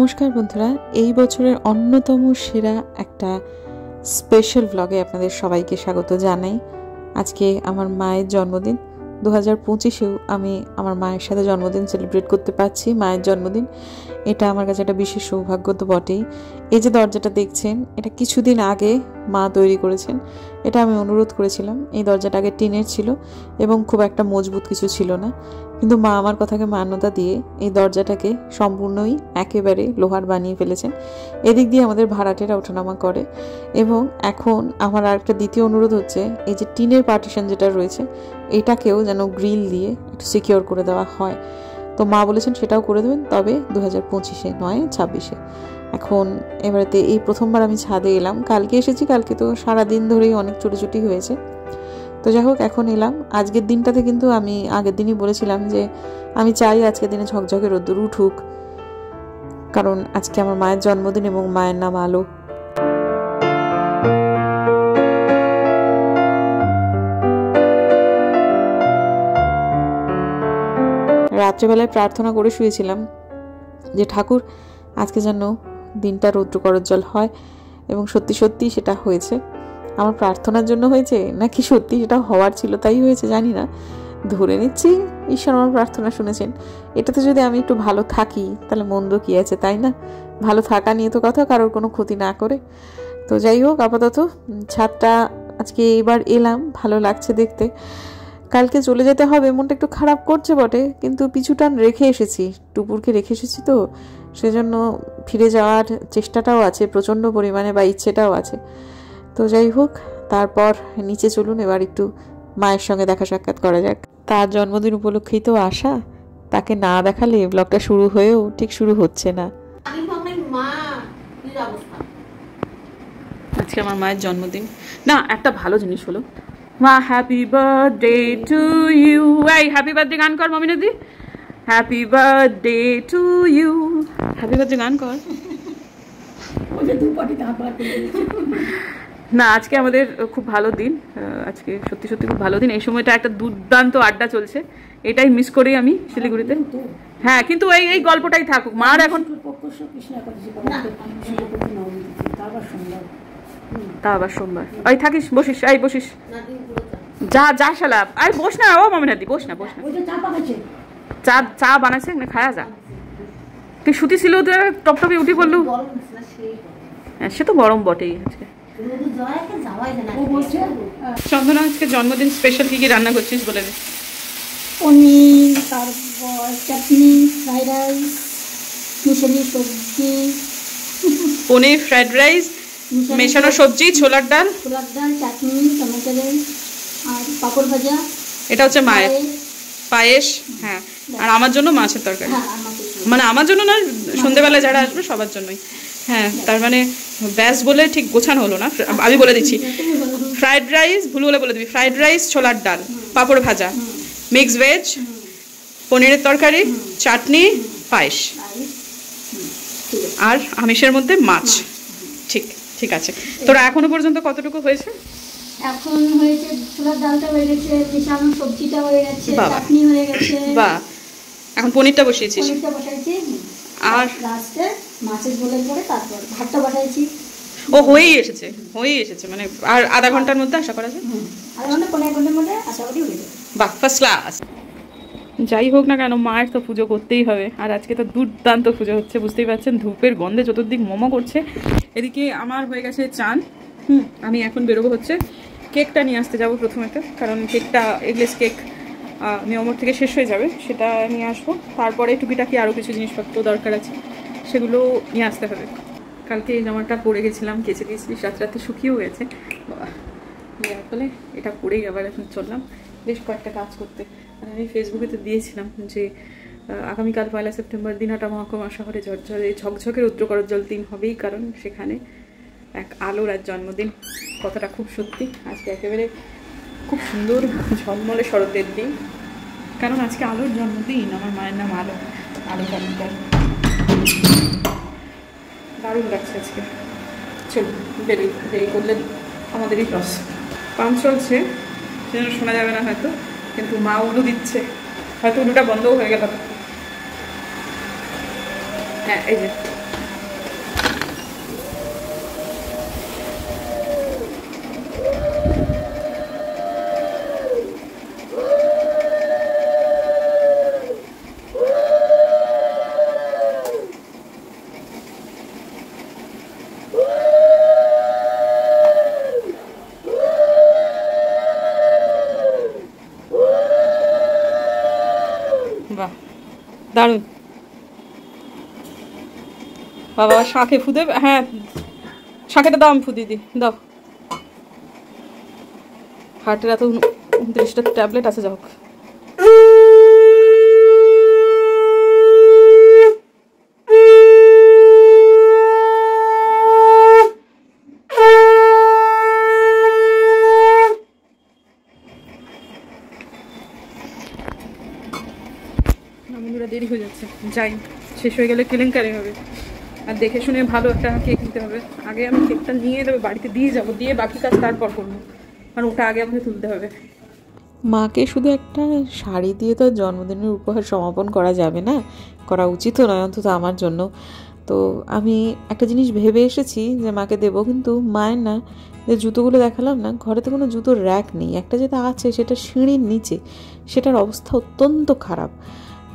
নমস্কার বন্ধুরা, এই বছরের অন্যতম সেরা একটা স্পেশাল ব্লগে আপনাদের সবাইকে স্বাগত জানাই। আজকে আমার মায়ের জন্মদিন। 2025-এও আমি আমার মায়ের সাথে জন্মদিন সেলিব্রেট করতে পারছি। মায়ের জন্মদিন এটা আমার কাছে একটা বিশেষ সৌভাগ্য তো বটেই। এই যে দরজাটা দেখছেন, এটা কিছুদিন আগে মা তৈরি করেছেন। এটা আমি অনুরোধ করেছিলাম। এই দরজাটা আগে টিনের ছিল এবং খুব একটা মজবুত কিছু ছিল না, কিন্তু মা আমার কথাকে মান্যতা দিয়ে এই দরজাটাকে সম্পূর্ণই একেবারে লোহার বানিয়ে ফেলেছেন। এদিক দিয়ে আমাদের ভাড়াটেরা ওঠানামা করে। এবং এখন আমার আর একটা দ্বিতীয় অনুরোধ হচ্ছে, এই যে টিনের পার্টিশন যেটা রয়েছে এটাকেও যেন গ্রিল দিয়ে একটু সিকিওর করে দেওয়া হয়। তো মা বলেছেন সেটাও করে দেবেন, তবে 2025-এ নয় 26-এ। এখন এবারেতে এই প্রথমবার আমি ছাদে এলাম। কালকে এসেছি, কালকে তো সারাদিন ধরেই অনেক ছোটাছুটি হয়েছে। তো যাই হোক, এখন এলাম। আজকের দিনটাতে কিন্তু আমি আগের দিনই বলেছিলাম যে আমি চাই আজকের দিনে ঝকঝকে রোদ্দুর উঠুক, কারণ আজকে আমার মায়ের জন্মদিন এবং মায়ের নাম আলো। রাত্রেবেলায় প্রার্থনা করে শুয়েছিলাম যে ঠাকুর আজকে যেন দিনটা রৌদ্র করজ্জ্বল হয়, এবং সত্যি সত্যি সেটা হয়েছে। আমার প্রার্থনার জন্য হয়েছে নাকি সত্যি সেটা হওয়ার ছিল তাই হয়েছে জানি না, ধরে নিচ্ছি ঈশ্বর আমার প্রার্থনা শুনেছেন। এটাতে যদি আমি একটু ভালো থাকি তাহলে মন্দ কি আছে, তাই না? ভালো থাকা নিয়ে তো কথা, কারোর কোনো ক্ষতি না করে। তো যাই হোক, আপাতত ছাদটা আজকে এবার এলাম, ভালো লাগছে দেখতে। কালকে চলে যেতে হবে, মনটা একটু খারাপ করছে বটে, কিন্তু পিছুটান রেখে এসেছি, টুপুরকে রেখে এসেছি, তো সেজন্য ফিরে যাওয়ার চেষ্টাটাও আছে প্রচণ্ড পরিমাণে, বা ইচ্ছেটাও আছে। তো যাই হোক, তারপর নিচে চলুন, এবার একটু মায়ের সঙ্গে দেখা সাক্ষাৎ করা যাক। তার জন্মদিন উপলক্ষেই তো আসা, তাকে না দেখালে ব্লগটা শুরু হয়েও ঠিক শুরু হচ্ছে না। আজকে আমার মায়ের জন্মদিন। না, একটা ভালো জিনিস হলো, মা হ্যাপি বার্থডে টু ইউ। এই হ্যাপি বার্থডে গান কর মামিনা দি, happy birthday to you, happy birthday গান কর। না, আজকে আমাদের খুব ভালো দিন, আজকে সত্যি সত্যি খুব ভালো দিন। এই সময়টা একটা দুর্দান্ত আড্ডা চলছে, এটাই মিস করি আমি শিলিগুড়িতে। হ্যাঁ, কিন্তু এই গল্পটাই থাকুক। মার এখন তা আবার সোমবার। ওই থাকিস, বসিস, এই বসিস, যা যা শালা, আই বস না। ও মামিনাদি বস না, বস না। চা চা বানাচ্ছে না, খায়া যা। তুই শুতি ছিল তো টপটপে উঠি পড়লু। হ্যাঁ, সে তো গরম বটেই। আজকে চন্দনা, আজকে জন্মদিন স্পেশাল কি কি রান্না করছিস বলে দে। পনির, তারপর চাটনি, ফ্রাইড রাইস, মিশালি সবজি। পনির, ফ্রাইড রাইস, মেশানো সবজি, ছোলার ডাল, চাটনি, টমেটো, আর পাঁপড় ভাজা। এটা হচ্ছে মায়ের পায়েস। হ্যাঁ, আর আমার জন্য মাছের তরকারি। মানে আমার জন্য না, সন্ধ্যেবেলায় যারা আসবে সবার জন্যই। হ্যাঁ, তার মানে ব্যাস বলে ঠিক গোছানো হলো না, আমি বলে দিচ্ছি। ফ্রাইড রাইস, ভুল বলে দিবি। ফ্রাইড রাইস, ছোলার ডাল, পাঁপড় ভাজা, মিক্স ভেজ, পনিরের তরকারি, চাটনি, পায়েস, আর আমিষের মধ্যে মাছ। ঠিক ঠিক আছে। তোরা এখনো পর্যন্ত কতটুকু হয়েছে? এখন হয়েছে ছোলার ডালটা হয়ে গেছে, মিশানো সবজিটা হয়ে গেছে, চাটনি হয়ে গেছে। বাহ, এখন পনিরটা বসিয়েছিস? পনিরটা বসাইছি, আর লাস্টে মাছের ঝোলের পরে তারপর ভাতটা বসাইছি। ও হয়েই এসেছে মানে আর আধা ঘন্টার মধ্যে আশা করা যায়। আধা ঘন্টা 15 ঘন্টার মধ্যে আশা করি হয়ে যাবে। বাহ, ফার্স্ট ক্লাস। যাই হোক না কেন, মায়ের তো পুজো করতেই হবে, আর আজকে তো দুর্দান্ত পুজো হচ্ছে, বুঝতেই পারছেন। ধূপের গন্ধে চতুর্দিক মোমো করছে। এদিকে আমার হয়ে গেছে চান। আমি এখন বেরোবো হচ্ছে কেকটা নিয়ে আসতে যাবো প্রথমেতে, কারণ কেকটা এগলেস কেক নিয়মর থেকে শেষ হয়ে যাবে, সেটা নিয়ে আসবো। তারপরে টুকিটাকি আরও কিছু জিনিসপত্র দরকার আছে, সেগুলো নিয়ে আসতে হবে। কালকে এই জামাটা পরে গেছিলাম, কেচে দিয়েছিলিস, রাতে শুকিয়েও গেছে। যার ফলে এটা পরেই আবার এখন চললাম বেশ কয়েকটা কাজ করতে। আর আমি ফেসবুকে তো দিয়েছিলাম যে আগামীকাল 1 সেপ্টেম্বর দিনহাটা মহকুমা শহরে ঝকঝকে রৌদ্র করজ্জ্বল দিন হবেই, কারণ সেখানে এক আলোর আর জন্মদিন। কথাটা খুব সত্যি। আজকে একেবারে খুব সুন্দর ঝলমলে শরতের দিন, কারণ আজকে আলোর জন্মদিন। আমার মায়ের নাম আলো, আলো জন্মদিন। দারুণ লাগছে আজকে। চলুন, দেরি করলে আমাদেরই লস। পাম্প চলছে, সেজন্য শোনা যাবে না হয়তো, কিন্তু মা উলু দিচ্ছে, হয়তো উলুটা বন্ধও হয়ে গেল। হ্যাঁ, এই যে দারুণ বাবা। শাঁখে ফু দেবে? হ্যাঁ, শাঁখেটা দাও, আমি ফু দিয়ে দিই, দাও। হার্টের এত 29টা ট্যাবলেট আছে, যাও। দেরি হয়ে যাচ্ছে, যাই, শেষ হয়ে গেলে কেলেঙ্কারি হবে। আর দেখে শুনে ভালো একটা কেক নিতে হবে। আগে আমি কেকটা নিয়ে দেবো, বাড়িতে দিয়ে যাবো, দিয়ে বাকি কাজ তারপর করবো, কারণ ওটা আগে আমাকে তুলতে হবে। মাকে শুধু একটা শাড়ি দিয়ে তো জন্মদিনের উপহার সমাপন করা যাবে না, করা উচিতও নয়, অন্তত আমার জন্য। তো আমি একটা জিনিস ভেবে এসেছি যে মাকে দেবো, কিন্তু মায়ের না যে জুতোগুলো দেখালাম না, ঘরেতে কোনো জুতোর র্যাক নেই। একটা যেটা আছে সেটা সিঁড়ির নিচে, সেটার অবস্থা অত্যন্ত খারাপ।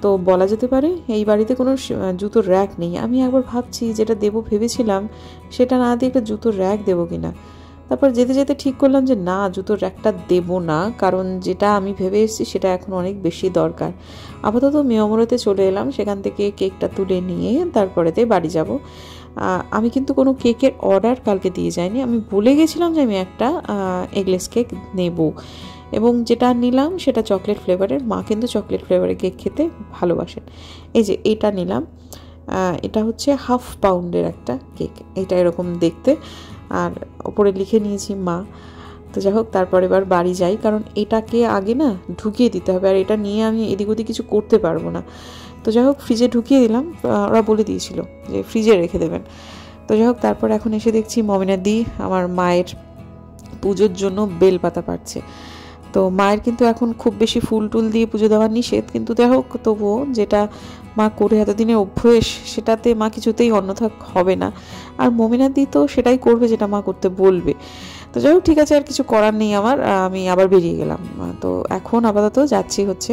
তো বলা যেতে পারে এই বাড়িতে কোনো জুতোর র্যাক নেই। আমি একবার ভাবছি যেটা দেবো ভেবেছিলাম সেটা না দিয়ে একটা জুতোর র্যাক দেবো কিনা। তারপর যেতে যেতে ঠিক করলাম যে না, জুতোর র্যাকটা দেবো না, কারণ যেটা আমি ভেবে এসেছি সেটা এখন অনেক বেশি দরকার। আপাতত মেয়মরতে চলে এলাম, সেখান থেকে কেকটা তুলে নিয়ে তারপরেতে বাড়ি যাব। আমি কিন্তু কোনো কেকের অর্ডার কালকে দিয়ে যাইনি। আমি বলে গেছিলাম যে আমি একটা এগলেস কেক নেব, এবং যেটা নিলাম সেটা চকলেট ফ্লেভারের। মা কিন্তু চকলেট ফ্লেভারের কেক খেতে ভালোবাসেন। এই যে এটা নিলাম, এটা হচ্ছে 1/2 পাউন্ডের একটা কেক। এটা এরকম দেখতে, আর ওপরে লিখে নিয়েছি মা। তো যাই হোক, তারপর এবার বাড়ি যাই, কারণ এটাকে আগে না ঢুকিয়ে দিতে হবে, আর এটা নিয়ে আমি এদিক ওদিক কিছু করতে পারবো না। তো যাই হোক, ফ্রিজে ঢুকিয়ে দিলাম, ওরা বলে দিয়েছিল যে ফ্রিজে রেখে দেবেন। তো যাই হোক, তারপর এখন এসে দেখছি মমিনাদি আমার মায়ের পুজোর জন্য বেলপাতা পাড়ছে। তো মায়ের কিন্তু এখন খুব বেশি ফুল টুল দিয়ে পুজো দেওয়া নিষেধ, কিন্তু যাই হোক তবুও যেটা মা করে এতদিনের অভ্যেস, সেটাতে মা কিছুতেই অন্যথা হবে না। আর মমিনাদি তো সেটাই করবে যেটা মা করতে বলবে। তো যাই হোক, ঠিক আছে, আর কিছু করার নেই আমার। আমি আবার বেরিয়ে গেলাম। তো এখন আপাতত যাচ্ছি হচ্ছে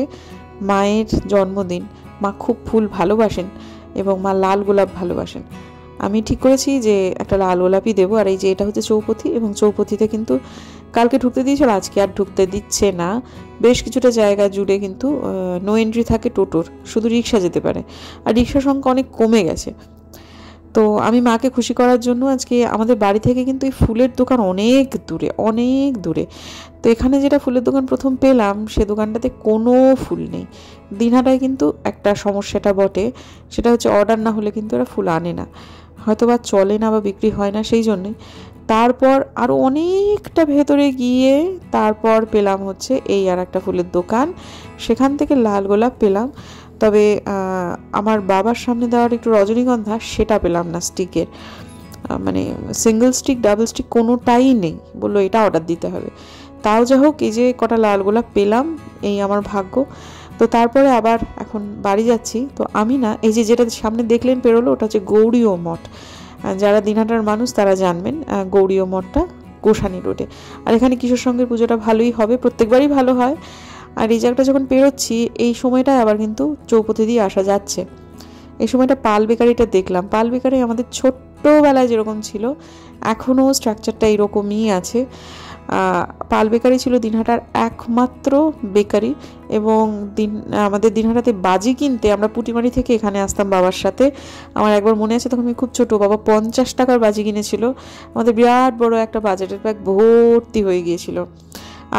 মায়ের জন্মদিন। মা খুব ফুল ভালোবাসেন এবং মা লাল গোলাপ ভালোবাসেন। আমি ঠিক করেছি যে একটা লাল গোলাপই দেবো। আর এই যে এটা হচ্ছে চৌপথি, এবং চৌপথিতে কিন্তু কালকে ঢুকতে দিয়েছিল, আজকে আর ঢুকতে দিচ্ছে না। বেশ কিছুটা জায়গা জুড়ে কিন্তু নো এন্ট্রি থাকে টোটোর, শুধু রিক্সা যেতে পারে, আর রিক্সার সংখ্যা অনেক কমে গেছে। তো আমি মাকে খুশি করার জন্য আজকে আমাদের বাড়ি থেকে কিন্তু এই ফুলের দোকান অনেক দূরে, অনেক দূরে। তো এখানে যেটা ফুলের দোকান প্রথম পেলাম, সে দোকানটাতে কোনো ফুল নেই। দিনহাটায় কিন্তু একটা সমস্যাটা বটে, সেটা হচ্ছে অর্ডার না হলে কিন্তু এরা ফুল আনে না, হয়তো বা চলে না বা বিক্রি হয় না, সেই জন্যে। তারপর আরও অনেকটা ভেতরে গিয়ে তারপর পেলাম হচ্ছে এই আর একটা ফুলের দোকান, সেখান থেকে লাল গোলাপ পেলাম। তবে আমার বাবার সামনে দেওয়ার একটু রজনীগন্ধা, সেটা পেলাম না স্টিকের, মানে সিঙ্গেল স্টিক ডাবল স্টিক কোনোটাই নেই, বললো এটা অর্ডার দিতে হবে। তাও যা হোক, এই যে কটা লাল গোলাপ পেলাম, এই আমার ভাগ্য। তো তারপরে আবার এখন বাড়ি যাচ্ছি। তো আমি না, এই যে যেটা সামনে দেখলেন পেরোলো, ওটা হচ্ছে গৌরীয় মঠ। যারা দিনহাটার মানুষ তারা জানবেন, গৌরীয় মঠটা গোসানি রোডে। আর এখানে কিশোর সঙ্গের পুজোটা ভালোই হবে, প্রত্যেকবারই ভালো হয়। আর এই জায়গাটা যখন পেরোচ্ছি, এই সময়টায় আবার কিন্তু চৌপথি দিয়ে আসা যাচ্ছে। এই সময়টা পাল বেকারিটা দেখলাম। পাল বেকারি আমাদের ছোট্টবেলায় যেরকম ছিল, এখনও স্ট্রাকচারটা এরকমই আছে। পাল বেকারি ছিল দিনহাটার একমাত্র বেকারি, এবং আমাদের দিনহাটাতে বাজি কিনতে আমরা পুটিমারি থেকে এখানে আসতাম বাবার সাথে। আমার একবার মনে আছে, তখন আমি খুব ছোট, বাবা 50 টাকার বাজি কিনেছিল। আমাদের বিরাট বড় একটা বাজেটের ব্যাগ ভর্তি হয়ে গিয়েছিল।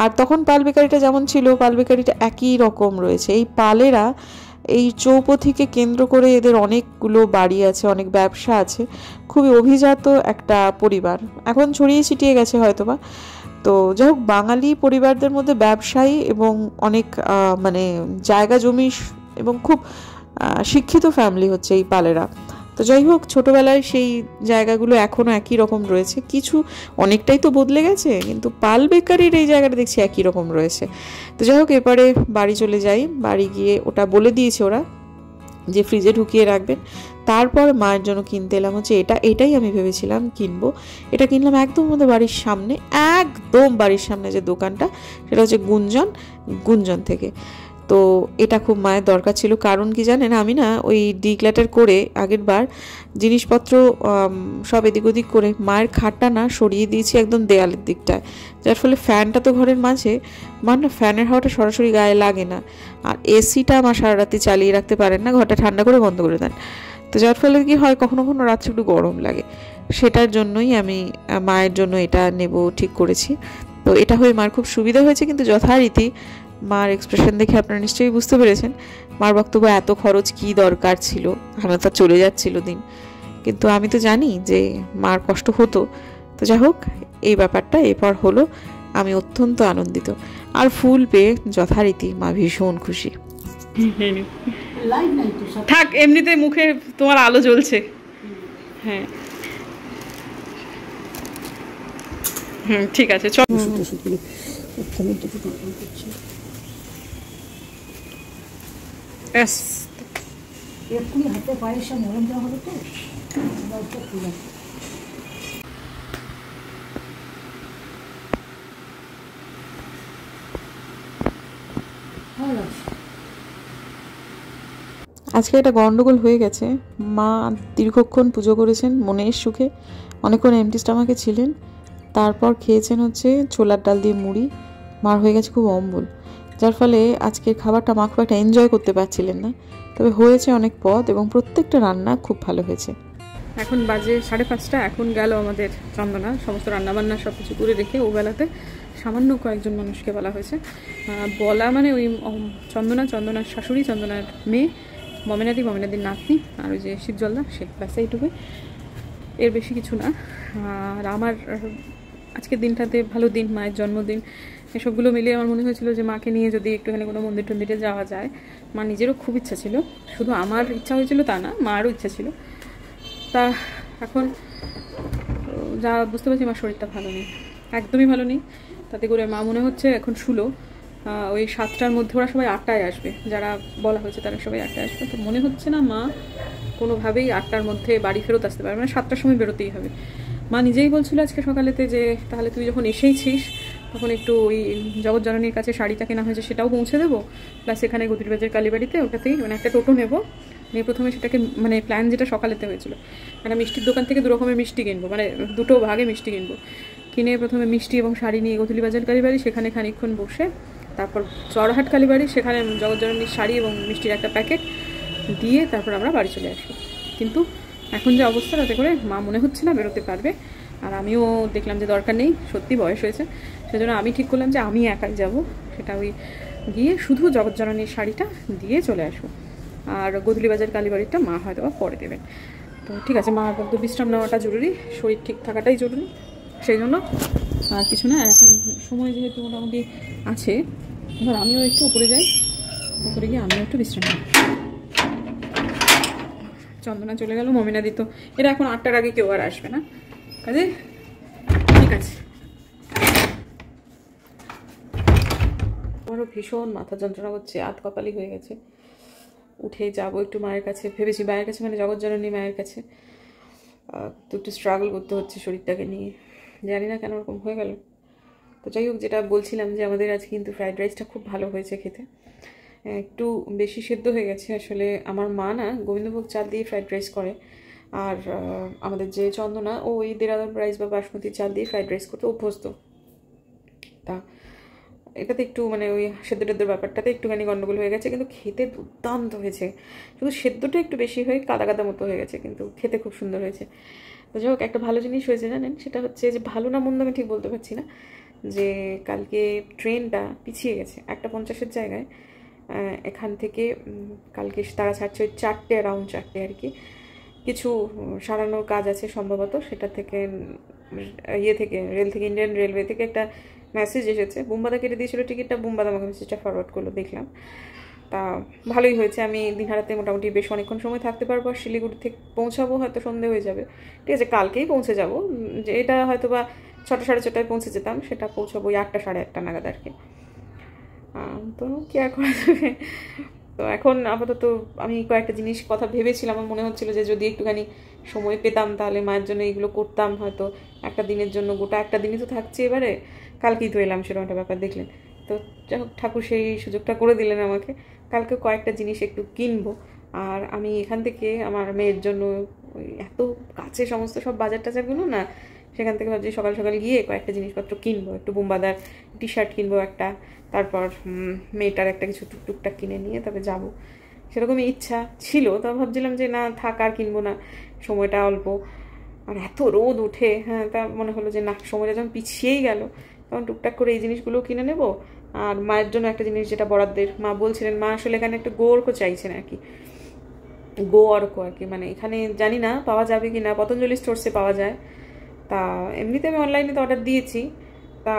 আর তখন পাল বেকারিটা যেমন ছিল, পাল বেকারিটা একই রকম রয়েছে। এই পালেরা এই চৌপথিকে কেন্দ্র করে এদের অনেকগুলো বাড়ি আছে, অনেক ব্যবসা আছে, খুবই অভিজাত একটা পরিবার, এখন ছড়িয়ে ছিটিয়ে গেছে হয়তোবা। তো যাই হোক, বাঙালি পরিবারদের মধ্যে ব্যবসায়ী এবং অনেক মানে জায়গা জমি এবং খুব শিক্ষিত ফ্যামিলি হচ্ছে এই পালেরা। তো যাই হোক, ছোটোবেলায় সেই জায়গাগুলো এখনও একই রকম রয়েছে, কিছু অনেকটাই তো বদলে গেছে, কিন্তু পাল বেকারির এই জায়গাটা দেখছি একই রকম রয়েছে। তো যাই হোক, এরপরে বাড়ি চলে যাই। বাড়ি গিয়ে ওটা বলে দিয়েছে ওরা যে ফ্রিজে ঢুকিয়ে রাখবেন। তারপর মায়ের জন্য কিনতে এলাম হচ্ছে এটাই আমি ভেবেছিলাম কিনবো। এটা কিনলাম একদম আমাদের বাড়ির সামনে, একদম বাড়ির সামনে যে দোকানটা, সেটা হচ্ছে গুঞ্জন থেকে। তো এটা খুব মায়ের দরকার ছিল। কারণ কি জানেন, আমি না ওই ডিক্লাটার করে আগের বার জিনিসপত্র সব এদিক ওদিক করে মায়ের খাটটা না সরিয়ে দিয়েছি একদম দেয়ালের দিকটায়, যার ফলে ফ্যানটা তো ঘরের মাঝে, মার না ফ্যানের হাওয়াটা সরাসরি গায়ে লাগে না, আর এসিটা আমার সারা রাতি চালিয়ে রাখতে পারেন না, ঘরটা ঠান্ডা করে বন্ধ করে দেন। তো যার ফলে কি হয়, কখনো কখনো রাত্রে একটু গরম লাগে। সেটার জন্যই আমি মায়ের জন্য এটা নেব ঠিক করেছি। তো এটা হয়ে মার খুব সুবিধা হয়েছে, কিন্তু যথারীতি মার এক্সপ্রেশন দেখে আপনারা নিশ্চয়ই বুঝতে পেরেছেন মার বক্তব্য এত খরচ কি দরকার ছিল, আমার তো চলে যাচ্ছিল দিন। কিন্তু আমি তো জানি যে মার কষ্ট হতো। তো যাই হোক, এই ব্যাপারটা এরপর হলো, আমি অত্যন্ত আনন্দিত। আর ফুল পেয়ে যথারীতি মা ভীষণ খুশি। থাক, এমনিতে মুখে তোমার আলো জ্বলছে। হ্যাঁ ঠিক আছে, চল। হাতে পায়ের সব মরম দেওয়া হলো তো। আজকে একটা গন্ডগোল হয়ে গেছে। মা দীর্ঘক্ষণ পুজো করেছেন মনের সুখে, অনেকক্ষণ এমটি স্টমাকে ছিলেন, তারপর খেয়েছেন হচ্ছে ছোলার ডাল দিয়ে মুড়ি। মার হয়ে গেছে খুব অম্বল, যার ফলে আজকের খাবারটা মা খুব একটা এনজয় করতে পারছিলেন না। তবে হয়েছে অনেক পদ এবং প্রত্যেকটা রান্না খুব ভালো হয়েছে। এখন বাজে 5:30। এখন গেল আমাদের চন্দনা সমস্ত রান্নাবান্না সব কিছু করে রেখে। ও বেলাতে সামান্য কয়েকজন মানুষকে বলা হয়েছে, বলা মানে ওই চন্দনার শাশুড়ি, চন্দনার মেয়ে, মমিনাদির নাতনি, আর ওই যে শিবজলদা, সে ব্যাস এইটুকুই, এর বেশি কিছু না। আর আমার আজকের দিনটাতে ভালো দিন, মায়ের জন্মদিন, এসবগুলো মিলিয়ে আমার মনে হয়েছিল যে মাকে নিয়ে যদি একটুখানি কোনো মন্দির টন্দিরে যাওয়া যায়। মা নিজেরও খুব ইচ্ছা ছিল, শুধু আমার ইচ্ছা হয়েছিল তা না, মারও ইচ্ছা ছিল। তা এখন যা বুঝতে পারছি, আমার শরীরটা ভালো নেই, একদমই ভালো নেই। তাতে করে মা মনে হচ্ছে এখন শুলো ওই 7টার মধ্যে, ওরা সবাই 8টায় আসবে, যারা বলা হয়েছে তারা সবাই 8টায় আসবে। তো মনে হচ্ছে না মা কোনোভাবেই 8টার মধ্যে বাড়ি ফেরত আসতে পারবে, মানে 7টার সময় বেরোতেই হবে। মা নিজেই বলছিল আজকে সকালেতে যে তাহলে তুই যখন এসেইছিস তখন একটু ওই জগৎজননীর কাছে শাড়িটা কেনা হয়েছে সেটাও পৌঁছে দেবো, প্লাস এখানে গদিরবাজার কালীবাড়িতে ওটাতেই মানে একটা টোটো নেবো, নিয়ে প্রথমে সেটাকে মানে প্ল্যান যেটা সকালেতে হয়েছিল, মানে মিষ্টির দোকান থেকে 2 রকমের মিষ্টি কিনবো, মানে 2টো ভাগে মিষ্টি কিনবো, কিনে প্রথমে মিষ্টি এবং শাড়ি নিয়ে গদিরবাজার কালীবাড়ি, সেখানে খানিকক্ষণ বসে তারপর চড়হাট কালীবাড়ি, সেখানে জগৎজননীর শাড়ি এবং মিষ্টির একটা প্যাকেট দিয়ে তারপর আমরা বাড়ি চলে আসবো। কিন্তু এখন যে অবস্থা, তাতে করে মা মনে হচ্ছে না বেরোতে পারবে। আর আমিও দেখলাম যে দরকার নেই, সত্যি বয়স হয়েছে, সেজন্য আমি ঠিক করলাম যে আমি একাই যাব, সেটা ওই গিয়ে শুধু জগৎজননীর শাড়িটা দিয়ে চলে আসবো, আর গধূলিবাজার কালীবাড়িটা মা হয়তো পরে দেবেন। তো ঠিক আছে, মার তো বিশ্রাম নেওয়াটা জরুরি, শরীর ঠিক থাকাটাই জরুরি, সেই জন্য আর কিছু না। এখন সময় যেহেতু মোটামুটি আছে, এবার আমিও একটু উপরে যাই, উপরে গিয়ে আমিও একটু বিশ্রাম নিই। চন্দনা চলে গেল, মমিনাদি তো এরা এখন 8টার আগে কেউ আর আসবে না, কাজে ঠিক আছে। আমারও ভীষণ মাথা যন্ত্রণা করছে, আধ কপালি হয়ে গেছে। উঠেই যাবো একটু মায়ের কাছে, ভেবেছি মায়ের কাছে মানে জগৎজননী মায়ের কাছে। তো একটু স্ট্রাগল করতে হচ্ছে শরীরটাকে নিয়ে, জানি না কেন ওরকম হয়ে গেল। তো যাই হোক, যেটা বলছিলাম যে আমাদের আজকে কিন্তু ফ্রাইড রাইসটা খুব ভালো হয়েছে খেতে, একটু বেশি সেদ্ধ হয়ে গেছে। আসলে আমার মা না গোবিন্দভোগ চাল দিয়ে ফ্রাইড রাইস করে, আর আমাদের যে চন্দনা ও ওই দেরাদুন রাইস বা বাসমতি চাল দিয়ে ফ্রাইড রাইস করতে অভ্যস্ত। তা এটাতে একটু মানে ওই সেদ্ধ টেদ্ধর ব্যাপারটাতে একটুখানি গন্ডগোল হয়ে গেছে, কিন্তু খেতে দুর্দান্ত হয়েছে। শুধু সেদ্ধটা একটু বেশি হয়ে কাদা কাদা মতো হয়ে গেছে, কিন্তু খেতে খুব সুন্দর হয়েছে। তো যাই হোক, একটা ভালো জিনিস হয়েছে জানেন, সেটা হচ্ছে যে ভালো না মন্দ আমি ঠিক বলতে পারছি না, যে কালকে ট্রেনটা পিছিয়ে গেছে 1:50 জায়গায়। এখান থেকে কালকে তারা ছাড়ছে ওই 4টে, অ্যারাউন্ড 4টে আর কি। কিছু সারানোর কাজ আছে সম্ভবত, সেটা থেকে রেল থেকে, ইন্ডিয়ান রেলওয়ে থেকে একটা মেসেজ এসেছে। বুম্বাদা কেটে দিয়েছিল টিকিটটা, বুম্বাদা আমাকে মেসেজটা ফরওয়ার্ড করলো, দেখলাম। তা ভালোই হয়েছে, আমি দিনহারাতে মোটামুটি বেশ অনেকক্ষণ সময় থাকতে পারবো। আর শিলিগুড়ি থেকে পৌঁছাবো হয়তো সন্ধে হয়ে যাবে, ঠিক আছে, কালকেই পৌঁছে যাবো। যে এটা হয়তো বা 6টা, 6:30 পৌঁছে যেতাম, সেটা পৌঁছাবো ওই 8টা, 8:30 নাগাদ আর কি। তো কি আর করা যাবে। তো এখন আপাতত আমি কয়েকটা জিনিস কথা ভেবেছিলাম, আমার মনে হচ্ছিল যে যদি একটুখানি সময় পেতাম তাহলে মায়ের জন্য এইগুলো করতাম, হয়তো একটা দিনের জন্য, গোটা একটা দিনই তো থাকছে এবারে, কালকেই তো এলাম, সেরকম একটা ব্যাপার দেখলেন। তো যাই হোক ঠাকুর সেই সুযোগটা করে দিলেন আমাকে। কালকে কয়েকটা জিনিস একটু কিনবো, আর আমি এখান থেকে আমার মেয়ের জন্য ওই এত কাছে সমস্ত সব বাজার টাজারগুলো না, সেখান থেকে ভাবছি সকাল সকাল গিয়ে কয়েকটা জিনিসপত্র কিনবো, একটু বুম্বাদার টি শার্ট কিনবো একটা, তারপর মেয়েটার একটা কিছু টুকটুকটাক কিনে নিয়ে তবে যাবো, সেরকমই ইচ্ছা ছিল। তো ভাবছিলাম যে না থাক আর কিনবো না, সময়টা অল্প, আর এত রোদ উঠে, হ্যাঁ তা মনে হলো যে না সময়টা যখন পিছিয়েই গেল তখন টুকটাক করে এই জিনিসগুলোও কিনে নেব। আর মায়ের জন্য একটা জিনিস যেটা বরাদ্দের, মা বলছিলেন, মা আসলে এখানে একটা গোর্ক চাইছেন আর কি, গোয়ার্ক আর কি, মানে এখানে জানি না পাওয়া যাবে কি না, পতঞ্জলি স্টোরসে পাওয়া যায়। তা এমনিতে আমি অনলাইনে তো অর্ডার দিয়েছি, তা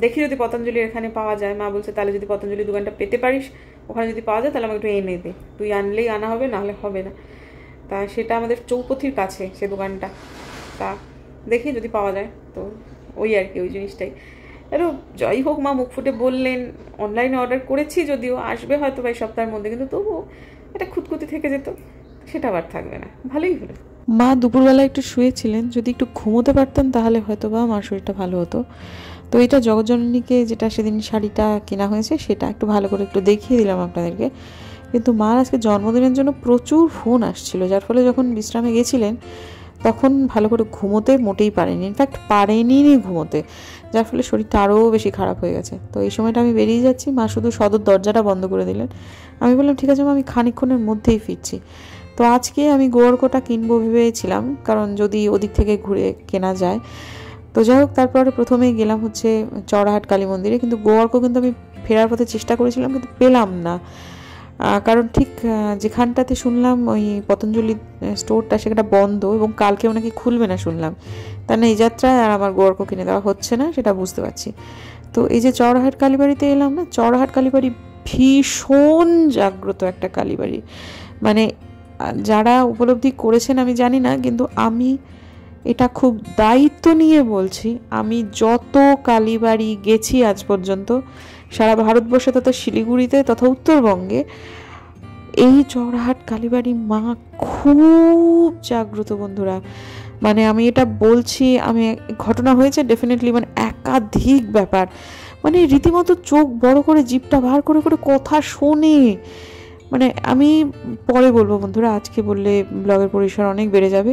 দেখি যদি পতঞ্জলির এখানে পাওয়া যায়। মা বলছে তাহলে যদি পতঞ্জলি দোকানটা পেতে পারিস, ওখানে যদি পাওয়া যায় তাহলে আমাকে একটু এনে দে, তুই আনলেই আনা হবে, নাহলে হবে না। তা সেটা আমাদের চৌপথির কাছে সে দোকানটা, তা দেখি যদি পাওয়া যায়, তো ওই আর কি ওই জিনিসটাই। আরও যাই হোক মা মুখ ফুটে বললেন, অনলাইনে অর্ডার করেছি যদিও, আসবে হয়তো বা এই সপ্তাহের মধ্যে, কিন্তু তবুও এটা খুঁতখুঁতি থেকে যেত, সেটা আবার থাকবে না, ভালোই হলো। মা দুপুরবেলা একটু শুয়েছিলেন, যদি একটু ঘুমোতে পারতেন তাহলে হয়তো বা মার শরীরটা ভালো হতো। তো এটা জগজ্জননীকে যেটা সেদিন শাড়িটা কেনা হয়েছে সেটা একটু ভালো করে একটু দেখিয়ে দিলাম আপনাদেরকে। কিন্তু মার আজকে জন্মদিনের জন্য প্রচুর ফোন আসছিল, যার ফলে যখন বিশ্রামে গেছিলেন তখন ভালো করে ঘুমোতে মোটেই পারেনি, ইনফ্যাক্ট পারেনি ঘুমোতে, যার ফলে শরীরটা আরও বেশি খারাপ হয়ে গেছে। তো এই সময়টা আমি বেরিয়ে যাচ্ছি, মা শুধু সদর দরজাটা বন্ধ করে দিলেন। আমি বললাম ঠিক আছে মা, আমি খানিকক্ষণের মধ্যেই ফিরছি। তো আজকে আমি গোয়ার্কটা কিনবো ভেবেছিলাম, কারণ যদি ওদিক থেকে ঘুরে কেনা যায়। তো যাই হোক তারপরে প্রথমেই গেলাম হচ্ছে চড়াহাট কালী মন্দিরে, কিন্তু গোয়ার্ক কিন্তু আমি ফেরার পথে চেষ্টা করেছিলাম কিন্তু পেলাম না, কারণ ঠিক যেখানটাতে শুনলাম ওই পতঞ্জলি স্টোরটা সেখানটা বন্ধ, এবং কালকেও নাকি খুলবে না শুনলাম, তার না এই যাত্রায় আর আমার গোয়ার্ক কিনে দেওয়া হচ্ছে না, সেটা বুঝতে পারছি। তো এই যে চড়াহাট কালীবাড়িতে এলাম না, চড়াহাট কালীবাড়ি ভীষণ জাগ্রত একটা কালীবাড়ি, মানে যারা উপলব্ধি করেছেন আমি জানি না, কিন্তু আমি এটা খুব দায়িত্ব নিয়ে বলছি, আমি যত কালীবাড়ি গেছি আজ পর্যন্ত সারা ভারতবর্ষে তথা শিলিগুড়িতে তথা উত্তরবঙ্গে, এই চড়াহাট কালীবাড়ি মা খুব জাগ্রত বন্ধুরা। মানে আমি এটা বলছি, আমি ঘটনা হয়েছে ডেফিনেটলি, মানে একাধিক ব্যাপার, মানে রীতিমতো চোখ বড় করে জিভটা বার করে করে কথা শোনে। মানে আমি পরে বলবো বন্ধুরা, আজকে বললে ব্লগের পরিসর অনেক বেড়ে যাবে,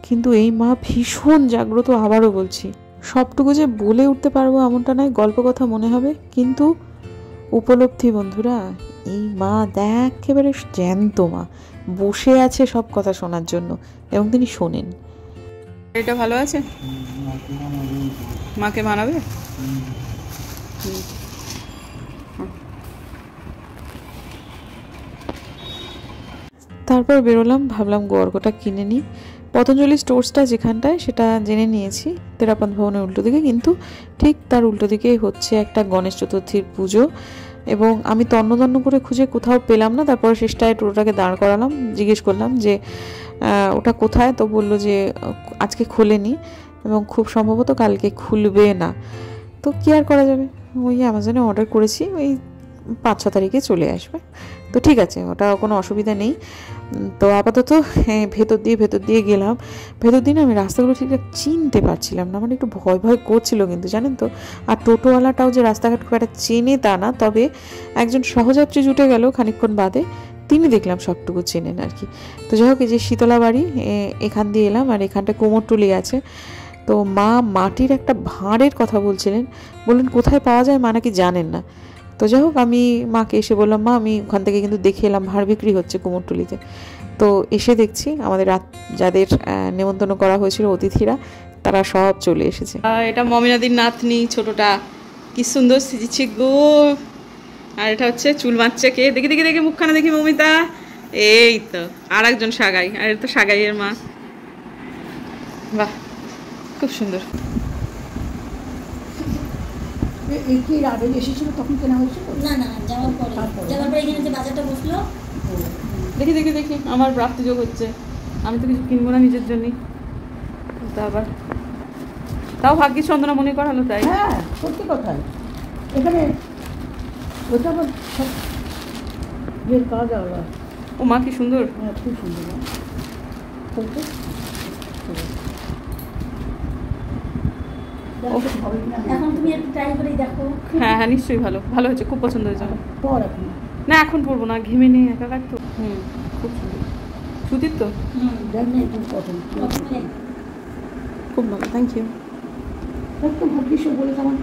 কিন্তু এই মা ভীষণ জাগ্রত। আবারও বলছি, সবটুকু যে বলে উঠতে পারবো এমনটা নয়, গল্প কথা মনে হবে, কিন্তু উপলব্ধি বন্ধুরা, এই মা একেবারে জ্যান্ত মা, বসে আছে সব কথা শোনার জন্য, এবং তিনি শোনেন। এটা ভালো আছে, মাকে মানাবে। তারপর বেরোলাম, ভাবলাম গোয়ার্কটা কিনে নিই। পতঞ্জলি স্টোর্সটা যেখানটায় সেটা জেনে নিয়েছি, তেরাপন্ত ভবনের উল্টো দিকে, কিন্তু ঠিক তার উল্টো দিকেই হচ্ছে একটা গণেশ চতুর্থীর পুজো, এবং আমি তন্ন করে খুঁজে কোথাও পেলাম না। তারপর শেষটায় টোটোটাকে দাঁড় করালাম, জিজ্ঞেস করলাম যে ওটা কোথায়, তো বললো যে আজকে খোলেনি এবং খুব সম্ভবত কালকে খুলবে না। তো কি আর করা যাবে, ওই অ্যামাজনে অর্ডার করেছি, ওই 5-6 তারিখে চলে আসবে। তো ঠিক আছে, ওটা কোনো অসুবিধা নেই। তো আপাতত ভেতর দিয়ে গেলাম। ভেতর দিয়ে আমি রাস্তাগুলো ঠিকঠাক চিনতে পারছিলাম না, মানে একটু ভয় করছিল কিন্তু, জানেন তো। আর টোটোওয়ালাটাও যে রাস্তাঘাট খুব একটা চেনে তা না, তবে একজন সহযাত্রী জুটে গেল খানিকক্ষণ বাদে, তিনি দেখলাম সবটুকু চেনেন আর কি। তো যাই হোক, এই যে শীতলা বাড়ি, এখান দিয়ে এলাম, আর এখানটা কোমরটুলি আছে। তো মা মাটির একটা ভাঁড়ের কথা বলছিলেন, বললেন কোথায় পাওয়া যায়, মা নাকি জানেন না। তো যাই হোক আমি মাকে এসে বললাম, মা আমি ওখান থেকে কিন্তু দেখে এলাম ভাঁড় বিক্রি হচ্ছে কুমোরটুলিতে। তো এসে দেখছি আমাদের যাদের নেমন্তন্ন করা হয়েছিল অতিথিরা, তারা সব চলে এসেছে। এটা মমিনাদির নাতনি ছোটটা, কি সুন্দর সিজিছে গো। আর এটা হচ্ছে চুল বাঁচছে কে, দেখি মুখখানা দেখি মমিতা, এই তো আর একজন সাগাই, আর এটা তো সাগাইয়ের মা। বাহ, খুব সুন্দর। এই কি আবেগ এসেছিল তখন কেনা হয়েছিল? না যাওয়ার পরে এখানে যে বাজারটা বসলো, দেখি আমার প্রাপ্তি যোগ হচ্ছে। আমি তো কিছু কিনবো না নিজের জন্যই, তাও ভাগ্যিস চন্দনা মনে করালো, তাই। হ্যাঁ সত্যি কথাই, এখানে ওটা আমার পাওয়া যাওয়া। ও মা কি সুন্দর, হ্যাঁ খুব সুন্দর। এখন তুমি একটু ট্রাই করে দেখো। হ্যাঁ হ্যাঁ নিশ্চয়ই ভালো, ভালো হয়েছে, খুব পছন্দ হয়েছে আমার। পর এখন না এখন পরবো না, ঘেমে নেই একা তো। খুব সুন্দর সুতির তো, দেখ না একটু কটন খুব ভালো, থ্যাংক ইউ। একটু ভাগ্যিস বলে তেমন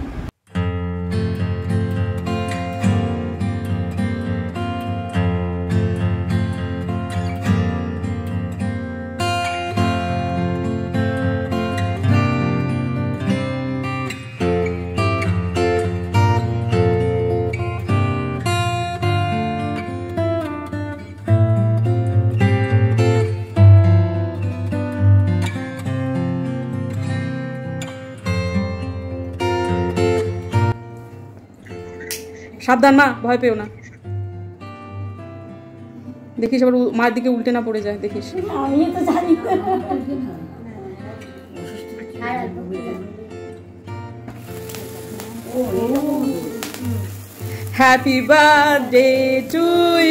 সাবধান মা, ভয় পেও না, দেখিস আবার মার দিকে উল্টে না পড়ে যায়, দেখিস। আমি তো জানি happy birthday to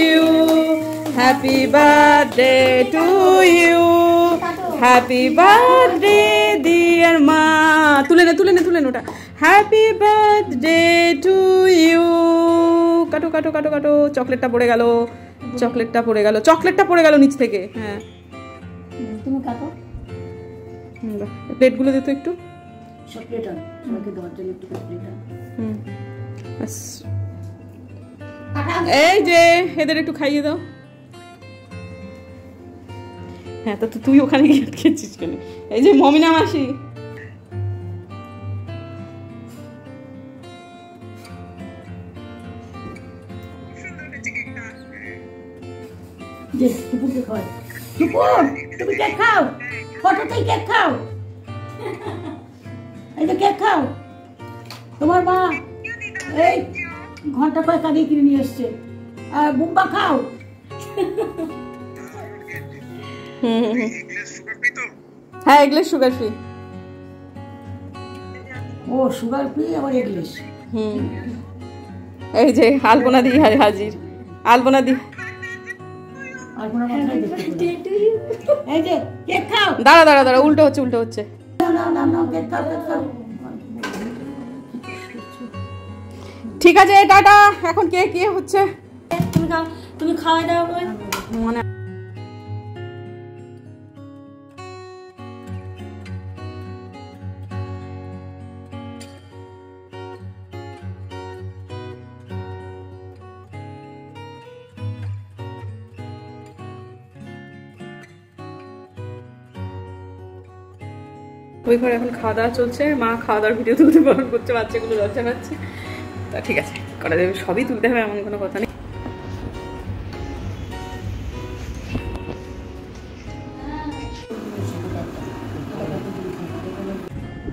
you, happy birthday to you, happy birthday dear মা। তুলে নে তুলে নে তুলে নে ওটা। Happy birthday to you. কাটো কাটো কাটো কাটো। চকলেটটা পড়ে গেল, চকলেটটা পড়ে গেল, চকলেটটা পড়ে গেল নিচ থেকে। হ্যাঁ তুমি কাটো। প্লেটগুলো দে তো একটু। চকলেট আন, আমাকে দেওয়ার জন্য একটু চকলেট আন। ব্যাস। এই যে এদের একটু খাইয়ে দাও। হ্যাঁ তো তুই ওখানে গিয়ে খেয়েছিস কেন? এই যে মমিনা মাসি, যে টুপুকে খাওয়াই। টুপু তুমি কেক খাও, ফটোতেই কেক খাও, এই যে কেক খাও। তোমার মা এই ঘন্টা কয়েক আগে কিনে নিয়ে এসছে। আর বুম্বা খাও। হ্যাঁ এগুলো সুগার ফ্রি। ও সুগার ফ্রি আবার এগলেস। এই যে আলপনা দি হাজির, আলপনা দি। আর কোনো মাথায় দেখতে এই যে কেক খাও। দাঁড়া দাঁড়া দাঁড়া, উল্টো হচ্ছে উল্টো হচ্ছে। না না না কেক খাও, কেক খাও। ঠিক আছে টাটা। এখন কে কে হচ্ছে তুমি খাও, তুমি খাওয়া দাওয়া করে মানে ওই ঘরে এখন খাওয়া দাওয়া চলছে। মা খাওয়া দাওয়ার ভিডিও তুলতে বারণ করছে, বাচ্চাগুলো লজ্জা পাচ্ছে। তা ঠিক আছে, করা যাবে, সবই তুলতে হবে এমন কোনো কথা নেই।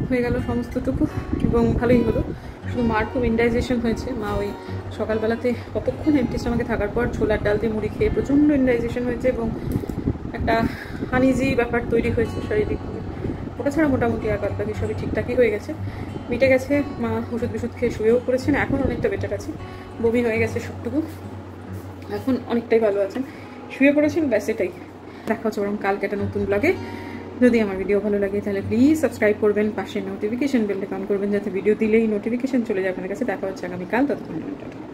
হয়ে গেল সমস্তটুকু এবং ভালোই হলো। শুধু মার খুব ইন্ডাইজেশন হয়েছে। মা ওই সকালবেলাতে কতক্ষণ এমটি স্টমাকে থাকার পর ছোলার ডাল দিয়ে মুড়ি খেয়ে প্রচণ্ড ইন্ডাইজেশন হয়েছে এবং একটা আনইজি ব্যাপার তৈরি হয়েছে শারীরিকভাবে। ওটা ছাড়া মোটামুটি আর বাদবাকি সবই ঠিকঠাকই হয়ে গেছে, মিটে গেছে। মা ওষুধ বিষুধ খেয়ে শুয়েও পড়েছেন, এখন অনেকটা বেটার আছে। বমি হয়ে গেছে সবটুকু, এখন অনেকটাই ভালো আছেন, শুয়ে পড়েছেন। ব্যাস এটাই। দেখা হচ্ছে বরং কালকে একটা নতুন ব্লগে। যদি আমার ভিডিও ভালো লাগে তাহলে প্লিজ সাবস্ক্রাইব করবেন, পাশে নোটিফিকেশন বেলটা অন করবেন যাতে ভিডিও দিলেই নোটিফিকেশন চলে যায় আপনার কাছে। দেখা হচ্ছে আগামীকাল, ততক্ষণ।